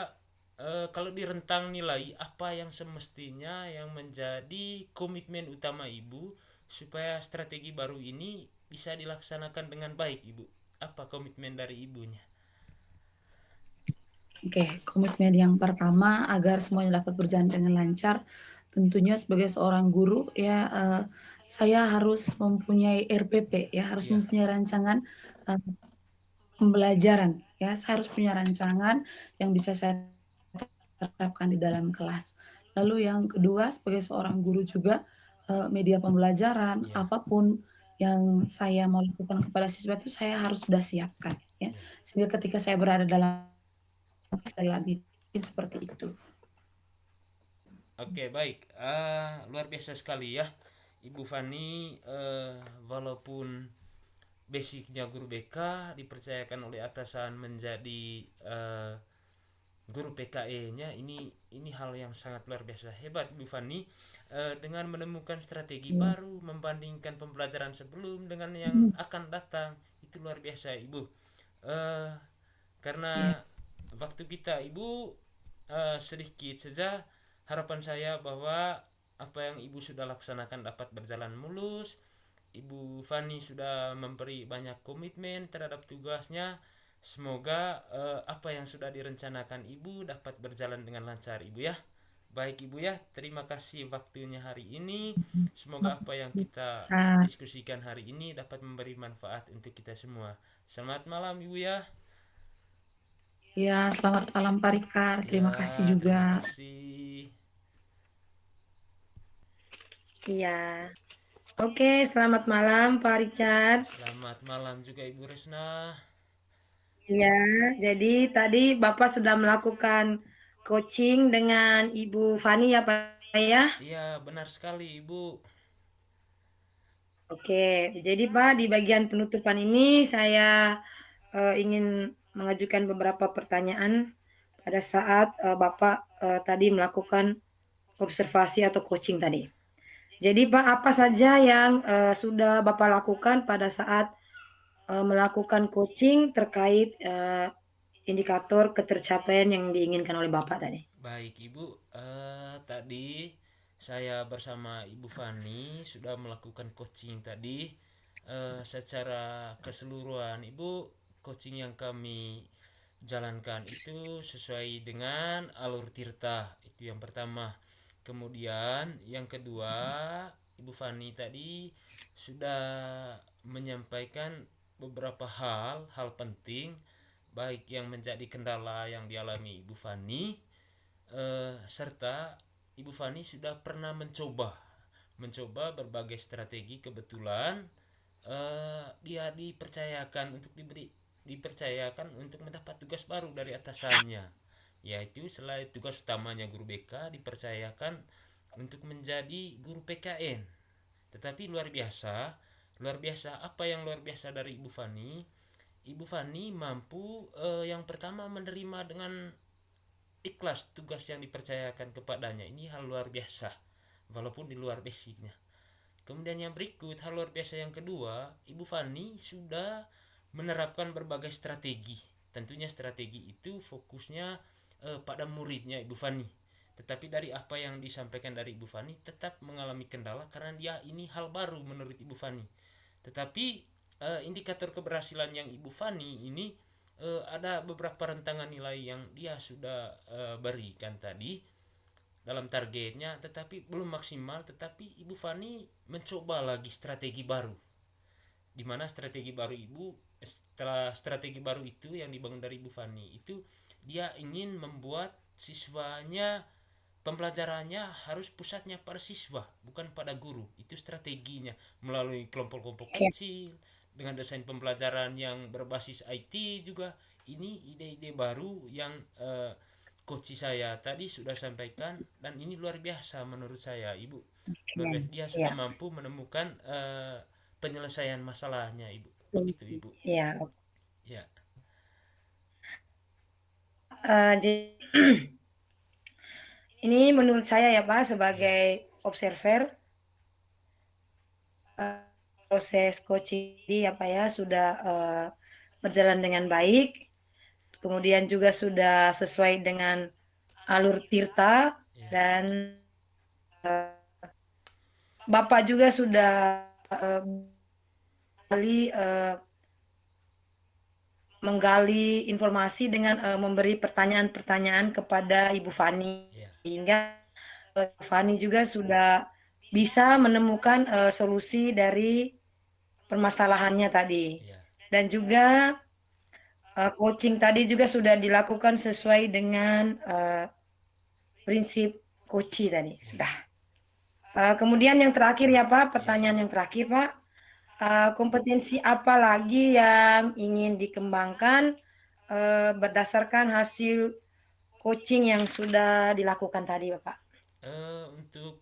kalau di rentang nilai apa yang semestinya yang menjadi komitmen utama Ibu supaya strategi baru ini bisa dilaksanakan dengan baik, Ibu? Apa komitmen dari Ibunya? Oke, komitmen yang pertama agar semuanya dapat berjalan dengan lancar, tentunya sebagai seorang guru ya, saya harus mempunyai RPP ya, harus Iya, mempunyai rancangan eh, pembelajaran ya, saya harus punya rancangan yang bisa saya terapkan di dalam kelas. Lalu yang kedua sebagai seorang guru juga media pembelajaran iya, apapun yang saya mau lakukan kepada siswa itu saya harus sudah siapkan ya, iya. sehingga ketika saya berada dalam saya bikin seperti itu. Oke, baik. Luar biasa sekali ya. Ibu Fani, walaupun basicnya guru BK dipercayakan oleh atasan menjadi guru PKE-nya, ini hal yang sangat luar biasa hebat Bu Fani, dengan menemukan strategi Iya. baru membandingkan pembelajaran sebelum dengan yang Hmm, akan datang, itu luar biasa Ibu. Eh, karena iya. waktu kita Ibu sedikit saja, harapan saya bahwa apa yang Ibu sudah laksanakan dapat berjalan mulus. Ibu Fani sudah memberi banyak komitmen terhadap tugasnya. Semoga apa yang sudah direncanakan Ibu dapat berjalan dengan lancar Ibu ya. Baik Ibu ya, terima kasih waktunya hari ini. Semoga apa yang kita Nah, diskusikan hari ini dapat memberi manfaat untuk kita semua. Selamat malam Ibu ya. ya selamat malam Pak Rikar, terima kasih Ya, juga. terima kasih. Iya. Oke, selamat malam Pak Richard. Selamat malam juga Ibu Resna. Iya, jadi tadi Bapak sudah melakukan coaching dengan Ibu Fani ya Pak ya? Iya, benar sekali Ibu. Oke, jadi Pak di bagian penutupan ini saya ingin mengajukan beberapa pertanyaan pada saat Bapak tadi melakukan observasi atau coaching tadi. Jadi Pak, apa saja yang sudah Bapak lakukan pada saat melakukan coaching terkait indikator ketercapaian yang diinginkan oleh Bapak tadi? Baik Ibu, tadi saya bersama Ibu Fani sudah melakukan coaching tadi. Secara keseluruhan Ibu, coaching yang kami jalankan itu sesuai dengan alur tirta. Itu yang pertama. Kemudian yang kedua, Ibu Fani tadi sudah menyampaikan beberapa hal penting baik yang menjadi kendala yang dialami Ibu Fani, serta Ibu Fani sudah pernah mencoba berbagai strategi. Kebetulan dia dipercayakan untuk mendapat tugas baru dari atasannya, yaitu selain tugas utamanya guru BK, dipercayakan untuk menjadi guru PKN. Tetapi luar biasa apa yang luar biasa dari Ibu Fani? Ibu Fani mampu yang pertama menerima dengan ikhlas tugas yang dipercayakan kepadanya. Ini hal luar biasa, walaupun di luar basicnya. Kemudian yang berikut, hal luar biasa yang kedua, Ibu Fani sudah menerapkan berbagai strategi. Tentunya strategi itu fokusnya pada muridnya Ibu Fani. Tetapi dari apa yang disampaikan dari Ibu Fani tetap mengalami kendala karena dia ini hal baru menurut Ibu Fani. Tetapi indikator keberhasilan yang Ibu Fani ini ada beberapa rentangan nilai yang dia sudah berikan tadi dalam targetnya, tetapi belum maksimal. Tetapi Ibu Fani mencoba lagi strategi baru, di mana strategi baru setelah strategi baru itu yang dibangun dari Ibu Fani itu, dia ingin membuat siswanya, pembelajarannya harus pusatnya pada siswa bukan pada guru. Itu strateginya melalui kelompok-kelompok Oke. kecil dengan desain pembelajaran yang berbasis IT juga. Ini ide-ide baru yang coach saya tadi sudah sampaikan, dan ini luar biasa menurut saya, Ibu. Luar biasa. Dia sudah Ya, mampu menemukan penyelesaian masalahnya, Ibu. Begitu, Ibu. ya. Ya, Jadi ini menurut saya ya Pak, ya, sebagai observer, proses coaching ini apa ya sudah berjalan dengan baik, kemudian juga sudah sesuai dengan alur Tirta, ya, dan Bapak juga sudah menggali informasi dengan memberi pertanyaan-pertanyaan kepada Ibu Fani, ya, sehingga Ibu Fani juga sudah bisa menemukan solusi dari permasalahannya tadi. ya, Dan juga coaching tadi juga sudah dilakukan sesuai dengan prinsip coaching tadi ya. sudah. Kemudian yang terakhir ya Pak, Ya, pertanyaan Ibu. yang terakhir Pak, kompetensi apa lagi yang ingin dikembangkan berdasarkan hasil coaching yang sudah dilakukan tadi Bapak? Untuk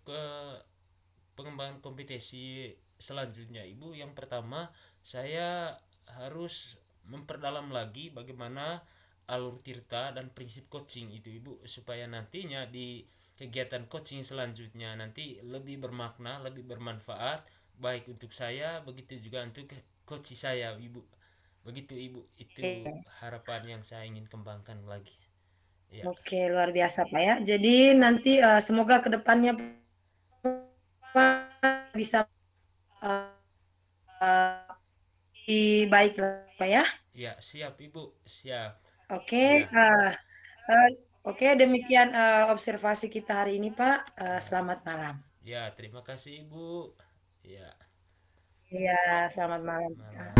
pengembangan kompetensi selanjutnya, Ibu, yang pertama saya harus memperdalam lagi bagaimana alur tirta dan prinsip coaching itu, Ibu, supaya nantinya di kegiatan coaching selanjutnya nanti lebih bermakna, lebih bermanfaat baik untuk saya, begitu juga untuk coach saya, Ibu. Begitu, Ibu. Itu harapan yang saya ingin kembangkan lagi. Ya. Oke, luar biasa Pak ya. Jadi nanti semoga kedepannya Pak bisa baik Pak ya. Ya, siap, Ibu. Siap. Oke, Ya. oke, demikian observasi kita hari ini Pak. Ya. Selamat malam. Ya, terima kasih, Ibu. Ya, Iya, selamat malam. malam.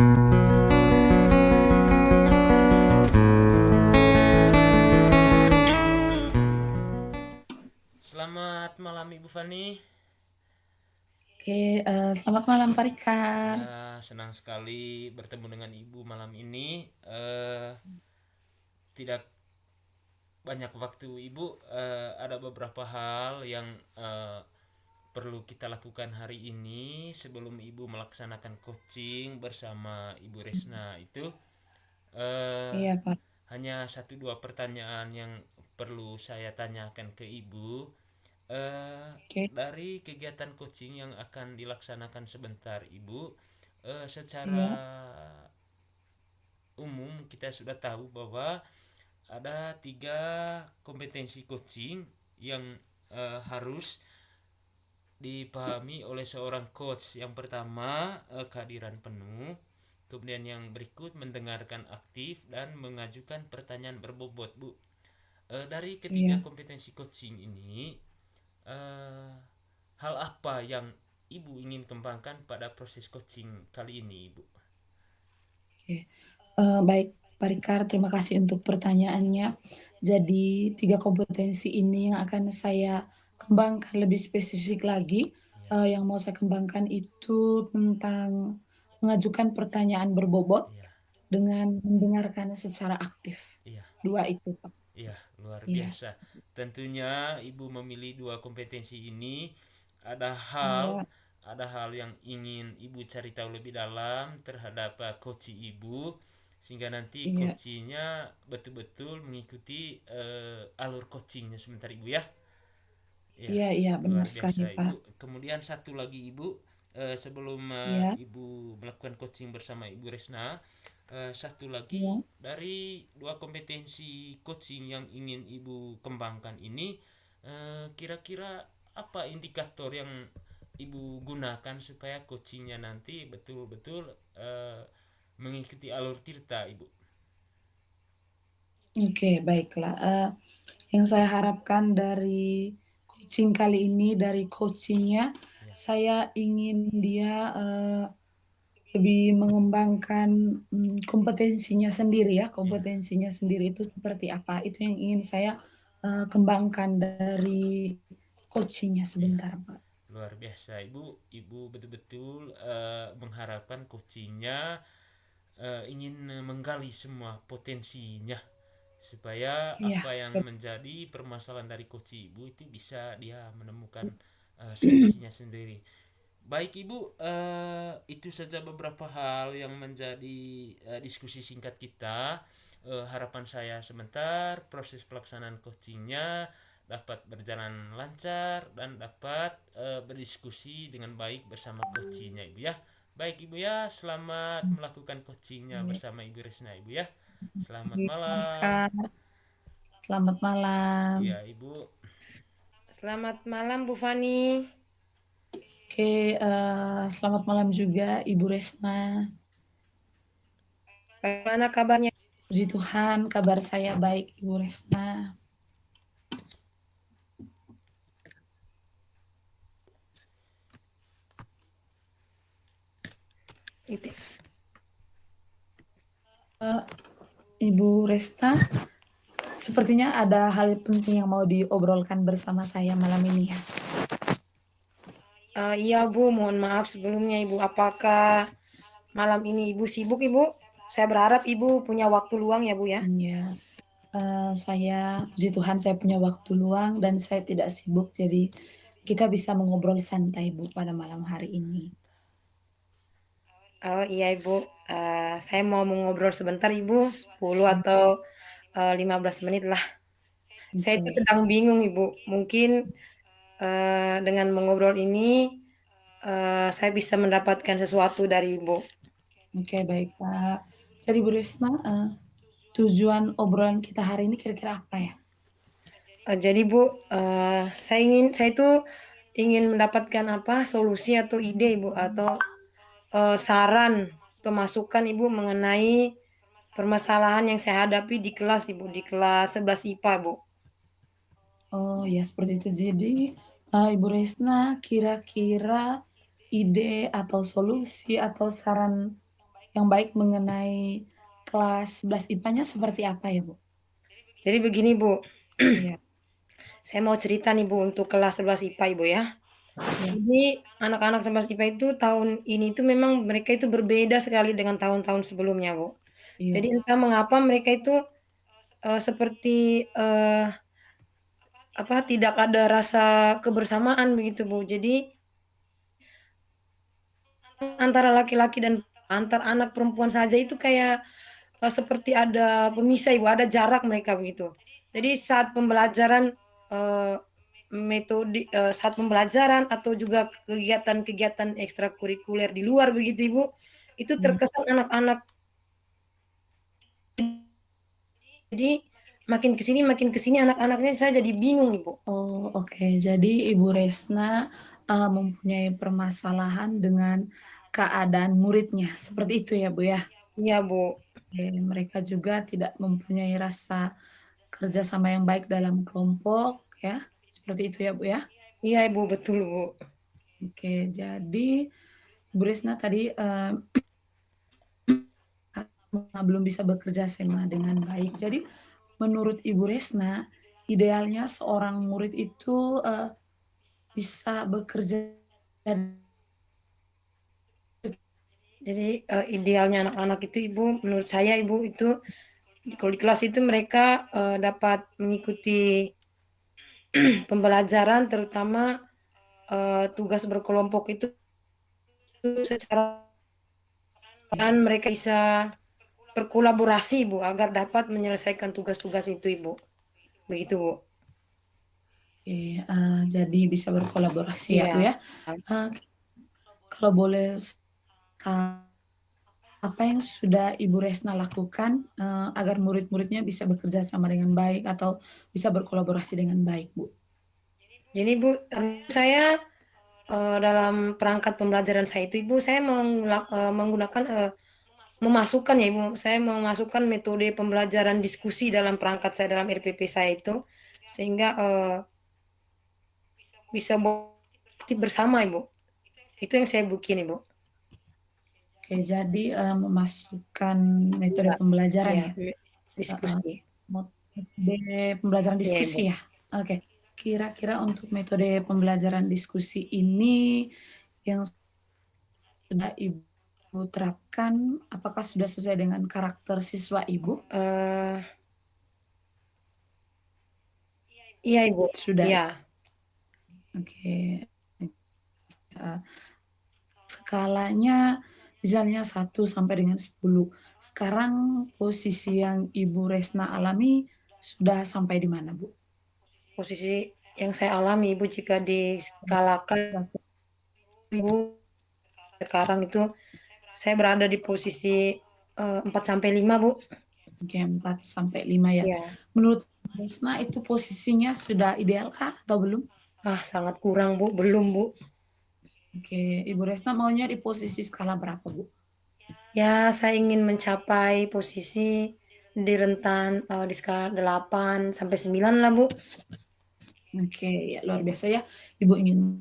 Selamat malam, Ibu Fani. Oke, selamat malam Pak Rika. Ya, senang sekali bertemu dengan Ibu malam ini. Tidak banyak waktu, Ibu. Ada beberapa hal yang perlu kita lakukan hari ini sebelum Ibu melaksanakan coaching bersama Ibu Resna itu. Iya Pak. Hanya satu dua pertanyaan yang perlu saya tanyakan ke Ibu. Oke. Dari kegiatan coaching yang akan dilaksanakan sebentar, Ibu, secara Iya. umum kita sudah tahu bahwa ada 3 kompetensi coaching yang harus dipahami oleh seorang coach. Yang pertama, kehadiran penuh. Kemudian yang berikut, mendengarkan aktif dan mengajukan pertanyaan berbobot, Bu. Dari ketiga Iya. kompetensi coaching ini, hal apa yang Ibu ingin kembangkan pada proses coaching kali ini, Ibu? Oke. Baik, Pak Rikar, terima kasih untuk pertanyaannya. Jadi 3 kompetensi ini yang akan saya kembangkan lebih spesifik lagi, Iya, yang mau saya kembangkan itu tentang mengajukan pertanyaan berbobot iya, dengan mendengarkan secara aktif. iya. 2 itu, Pak. Iya, luar Iya, biasa. Tentunya Ibu memilih dua kompetensi ini ada hal iya, ada hal yang ingin Ibu cari tahu lebih dalam terhadap coach Ibu sehingga nanti iya, coachingnya betul-betul mengikuti alur coachingnya sebentar Ibu ya. Ya, iya, iya, benar luar sekali, biasa Pak. Ibu. Kemudian satu lagi Ibu, sebelum Iya, Ibu melakukan coaching bersama Ibu Resna, satu lagi iya. dari dua kompetensi coaching yang ingin Ibu kembangkan ini, kira-kira apa indikator yang Ibu gunakan supaya coachingnya nanti betul-betul mengikuti alur Tirta, Ibu? Oke, baiklah, yang saya harapkan dari coaching kali ini, dari coachingnya Ya, saya ingin dia, lebih mengembangkan, kompetensinya sendiri ya, ya, kompetensinya sendiri itu seperti apa, itu yang ingin saya, kembangkan dari coachingnya ya. sebentar, Pak. Luar biasa Ibu. Ibu betul-betul mengharapkan coachingnya ingin menggali semua potensinya supaya Iya, apa yang menjadi permasalahan dari coach Ibu itu bisa dia menemukan solusinya sendiri. Baik Ibu, itu saja beberapa hal yang menjadi diskusi singkat kita. Harapan saya sebentar proses pelaksanaan coachingnya dapat berjalan lancar dan dapat berdiskusi dengan baik bersama coachingnya Ibu ya. Baik Ibu ya, selamat melakukan coachingnya oke, bersama Ibu Resna Ibu ya. Selamat baik, Mari, malam. Kak. Selamat malam. Iya Ibu. Selamat malam Bu Fani. Oke, selamat malam juga Ibu Resna. Bagaimana kabarnya? Puji Tuhan, kabar saya baik, Ibu Resna. Itu. Eee, Ibu Resna, sepertinya ada hal penting yang mau diobrolkan bersama saya malam ini ya? Iya Bu, mohon maaf sebelumnya Ibu. Apakah malam ini Ibu sibuk Ibu? Saya berharap Ibu punya waktu luang ya Bu ya. Iya, saya puji Tuhan saya punya waktu luang dan saya tidak sibuk, jadi kita bisa mengobrol santai, Bu, pada malam hari ini. Oh iya Ibu, saya mau mengobrol sebentar Ibu, 10 Mmm, atau 15 menit lah. Saya oke, itu baik. sedang bingung Ibu, mungkin dengan mengobrol ini saya bisa mendapatkan sesuatu dari Ibu. Oke, baik, Kak. Jadi Bu Resna, tujuan obrolan kita hari ini kira-kira apa ya? Jadi Bu, saya itu ingin mendapatkan apa, solusi atau ide Ibu, atau saran atau masukan Ibu mengenai permasalahan yang saya hadapi di kelas Ibu, di kelas 11 IPA Bu. Oh, ya seperti itu. Jadi, Ibu Resna kira-kira ide atau solusi atau saran yang baik mengenai kelas 11 IPA-nya seperti apa ya, Bu? Jadi begini Bu, Iya, saya mau cerita nih Bu untuk kelas 11 IPA Ibu ya. iya, Jadi anak-anak 11 IPA itu tahun ini tuh memang mereka itu berbeda sekali dengan tahun-tahun sebelumnya Bu. Jadi iya. entah mengapa mereka itu, seperti, apa, tidak ada rasa kebersamaan begitu Bu. Jadi antara laki-laki dan antar anak perempuan saja itu kayak, seperti ada pemisah Ibu, ada jarak mereka begitu. Jadi saat pembelajaran, eee, saat pembelajaran atau juga kegiatan-kegiatan ekstrakurikuler di luar begitu Ibu, itu Mmm, terkesan anak-anak jadi makin ke sini anak-anaknya saya jadi bingung Ibu. oh, oke. Jadi Ibu Resna, mempunyai permasalahan dengan keadaan muridnya, seperti itu ya, Bu, ya? Iya Bu. Oke, mereka juga tidak mempunyai rasa kerjasama yang baik dalam kelompok ya, seperti itu ya, Bu, ya? Iya Ibu, betul Bu. Oke, jadi Bu Risna tadi, belum bisa bekerja sama dengan baik. Jadi menurut Ibu Resna, idealnya seorang murid itu, bisa bekerja Jadi, idealnya anak-anak itu Ibu, menurut saya Ibu itu kalau di kelas itu mereka, dapat mengikuti pembelajaran terutama, tugas berkelompok itu secara dan mereka bisa berkolaborasi Bu, agar dapat menyelesaikan tugas-tugas itu Ibu, begitu Bu. jadi bisa berkolaborasi ya, Bu, Iya, ya. Eee, kalau boleh apa yang sudah Ibu Resna lakukan, agar murid-muridnya bisa bekerja sama dengan baik atau bisa berkolaborasi dengan baik, Bu? jadi Bu, saya, dalam perangkat pembelajaran saya itu Ibu, saya menggunakan, memasukkan ya Ibu, saya memasukkan metode pembelajaran diskusi dalam perangkat saya, dalam RPP saya itu, sehingga, bisa aktif bersama Ibu. Itu yang saya bikin Ibu. Oke, jadi, memasukkan metode Iya pembelajaran iya, ya? Heeh, diskusi. metode pembelajaran Iya diskusi Ibu. ya? Oke. Kira-kira untuk metode pembelajaran diskusi ini yang sudah Ibu terapkan, apakah sudah sesuai dengan karakter siswa Ibu? Eee, iya Ibu, Sudah iya. ya? Oke, eee, skalanya misalnya 1 sampai dengan 10. Sekarang posisi yang Ibu Resna alami sudah sampai di mana, Bu? Posisi yang saya alami Ibu jika diskalakan Ibu, sekarang itu saya berada di posisi, 4 sampai 5 Bu. Oke, 4 sampai 5 ya. Iya. Menurut Ibu Resna itu posisinya sudah ideal kah atau belum? Ah, sangat kurang Bu, belum Bu. Oke, Ibu Resna maunya di posisi skala berapa, Bu? Ya saya ingin mencapai posisi di rentan, di skala 8 sampai 9 lah Bu. Oke, ya luar biasa ya, Ibu ingin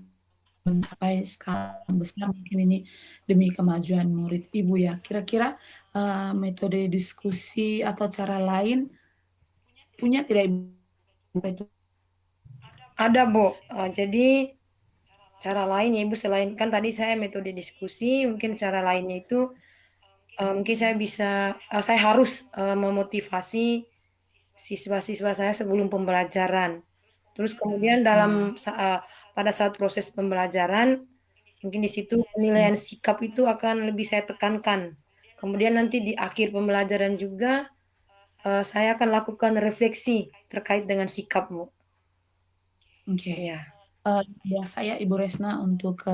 mencapai skala yang besar mungkin ini demi kemajuan murid Ibu ya. Kira-kira, metode diskusi atau cara lain punya tidak Ibu? Apa itu? Ada Bu, jadi cara lain ya Ibu selain kan tadi saya metode diskusi, mungkin cara lainnya itu, mungkin saya bisa saya harus, memotivasi siswa-siswa saya sebelum pembelajaran. Terus kemudian Iya, pada saat proses pembelajaran, mungkin di situ iya. penilaian sikap itu akan lebih saya tekankan. Kemudian nanti di akhir pembelajaran juga, saya akan lakukan refleksi terkait dengan sikap, Bu. Oke, Iya biasa ya Ibu Resna untuk,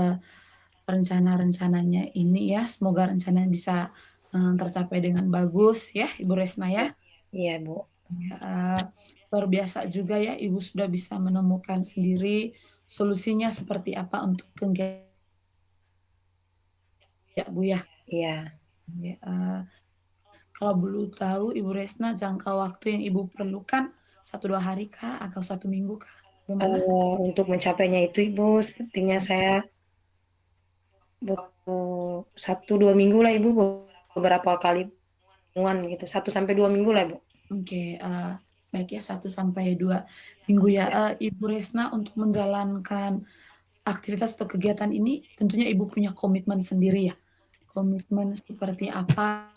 rencana-rencananya ini ya, semoga rencananya bisa, tercapai dengan bagus ya Ibu Resna ya. iya iya, Bu. Heeh, luar biasa juga ya Ibu sudah bisa menemukan sendiri solusinya seperti apa untuk ya Bu ya. Iya. Heeh, kalau boleh tahu Ibu Resna jangka waktu yang Ibu perlukan 1, 2 hari kah atau 1 minggu kah? Gimana? Untuk mencapainya itu, Ibu, sepertinya saya butuh 1, 2 minggu lah, Ibu, beberapa kali pertemuan gitu, 1 sampai 2 minggu lah, Bu. Oke, baik ya 1 sampai 2 minggu ya, Iya Ibu Resna untuk menjalankan aktivitas atau kegiatan ini tentunya Ibu punya komitmen sendiri ya? Komitmen seperti apa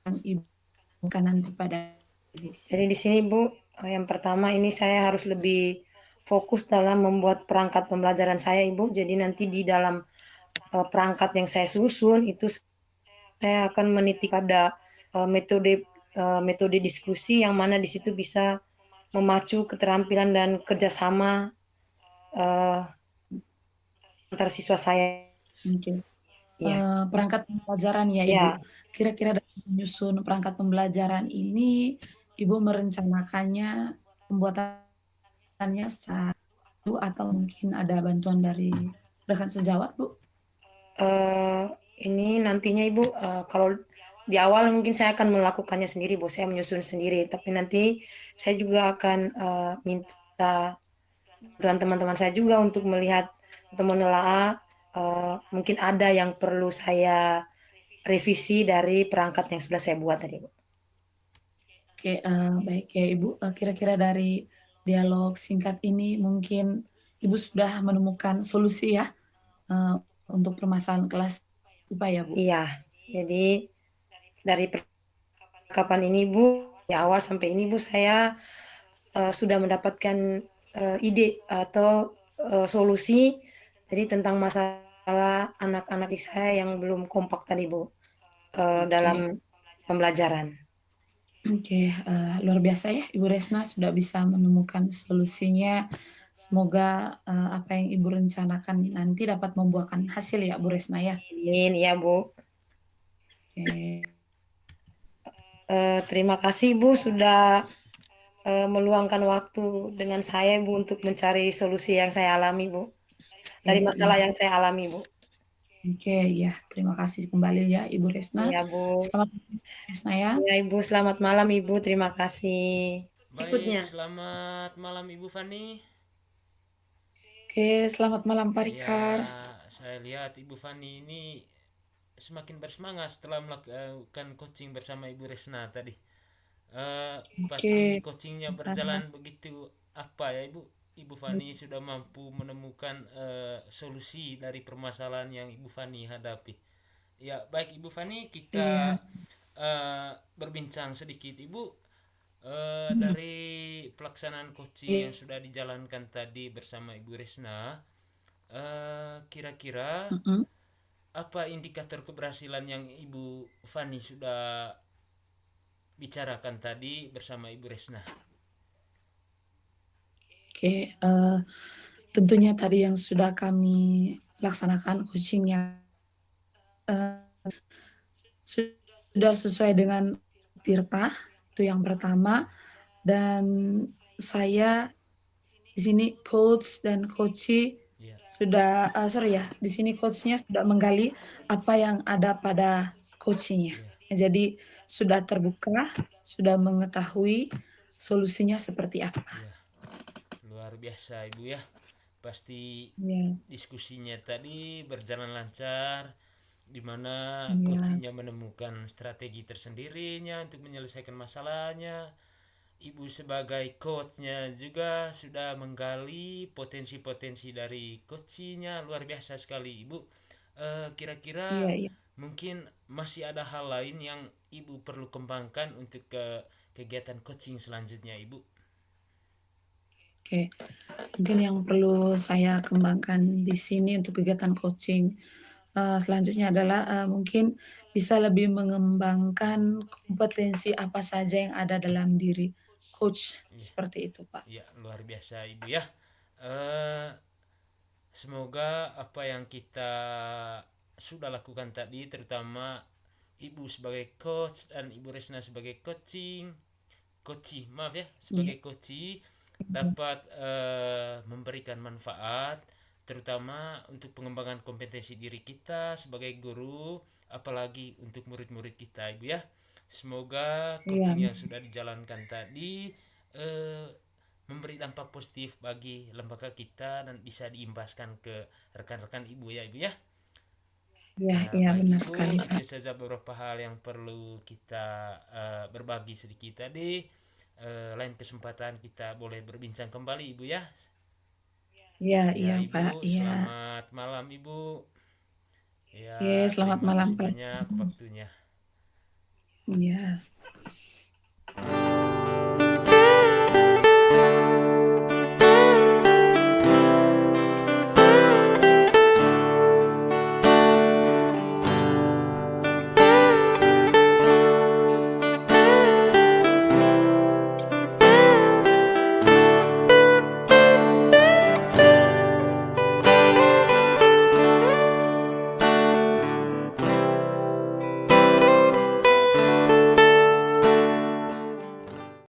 yang Ibu lakukan nanti pada Ibu? jadi di sini, Bu, yang pertama ini saya harus lebih fokus dalam membuat perangkat pembelajaran saya, Ibu. Jadi nanti di dalam, perangkat yang saya susun itu saya akan menitik pada, metode diskusi yang mana di situ bisa memacu keterampilan dan kerjasama eee, antar siswa saya. Oke, Iya perangkat pembelajaran ya Ibu. iya, Kira-kira dalam menyusun perangkat pembelajaran ini, Ibu merencanakannya pembuatannya secara atau mungkin ada bantuan dari rekan sejawat, Bu? eee, ini nantinya Ibu, kalau di awal mungkin saya akan melakukannya sendiri, Bu, saya menyusun sendiri, tapi nanti saya juga akan, minta bantuan teman-teman saya juga untuk melihat atau menelaah, mungkin ada yang perlu saya revisi dari perangkat yang sudah saya buat tadi, Bu. Oke, baik ya Ibu, kira-kira dari dialog singkat ini mungkin Ibu sudah menemukan solusi ya, eee, untuk permasalahan kelas IPA ya, Bu? Iya, jadi dari percakapan ini, Bu, di awal sampai ini, Bu, saya, sudah mendapatkan, ide atau, solusi jadi tentang masalah anak-anak di saya yang belum kompak tadi, Bu, Oke. dalam pembelajaran. Oke, luar biasa ya Ibu Resna sudah bisa menemukan solusinya. Semoga, apa yang Ibu rencanakan nanti dapat membuahkan hasil ya Bu Resna ya? Amin, iya, Bu. Oke. Terima kasih, Bu, sudah, meluangkan waktu dengan saya, Bu, untuk mencari solusi yang saya alami, Bu, Oke, dari masalah iya. yang saya alami, Bu. Oke, iya. Terima kasih kembali ya Ibu Resna. Iya, Bu. Selamat malam Resna ya. Iya, Ibu, selamat malam, Ibu, terima kasih. Baik, Berikutnya. selamat malam Ibu Fani. Oke, selamat malam Pak Ya, Rikar. saya lihat Ibu Fani ini semakin bersemangat setelah melakukan coaching bersama Ibu Resna tadi. Pasti Oke, coachingnya Kak. berjalan begitu apa ya Ibu? Ibu Fani sudah mampu menemukan solusi dari permasalahan yang Ibu Fani hadapi. Ya, baik Ibu Fani, kita Iya. berbincang sedikit Ibu. Mhm. Dari pelaksanaan coaching Iya. yang sudah dijalankan tadi bersama Ibu Resna, kira-kira Mhm. apa indikator keberhasilan yang Ibu Fani sudah bicarakan tadi bersama Ibu Resna? Oke, tentunya tadi yang sudah kami laksanakan coaching-nya, eee, sudah sesuai dengan Tirta, itu yang pertama, dan saya di sini coach dan coachee Iya, sudah sorry ya, di sini coach-nya sudah menggali apa yang ada pada coachee-nya. iya, Jadi sudah terbuka, sudah mengetahui solusinya seperti apa. iya. Luar biasa Ibu ya. Pasti Iya, diskusinya tadi berjalan lancar di mana iya, coachingnya menemukan strategi tersendirinya untuk menyelesaikan masalahnya. Ibu sebagai coachnya juga sudah menggali potensi-potensi dari coachingnya. Luar biasa sekali Ibu. Kira-kira iya, iya. mungkin masih ada hal lain yang Ibu perlu kembangkan untuk ke kegiatan coaching selanjutnya Ibu. Oke, mungkin yang perlu saya kembangkan di sini untuk kegiatan coaching, selanjutnya adalah, mungkin bisa lebih mengembangkan kompetensi apa saja yang ada dalam diri coach, Iya, seperti itu, Pak. iya, luar biasa Ibu ya. Eh, Semoga apa yang kita sudah lakukan tadi, terutama Ibu sebagai coach dan Ibu Resna sebagai maaf ya, Iya, sebagai coach dapat memberikan manfaat, terutama untuk pengembangan kompetensi diri kita sebagai guru, apalagi untuk murid-murid kita, Ibu ya. Semoga iya, coaching yang sudah dijalankan tadi eh, memberi dampak positif bagi lembaga kita dan bisa diimbaskan ke rekan-rekan Ibu ya, Ibu ya. iya, Ya, iya, baik benar Ibu, sekali, itu Pak. saja beberapa hal yang perlu kita berbagi sedikit tadi. Lain kesempatan kita boleh berbincang kembali Ibu ya. Iya, Ya iya, Ibu, Pak, iya. selamat malam Ibu. Ya, Oke, selamat terima malam, kasih Pak. banyak waktunya. Iya.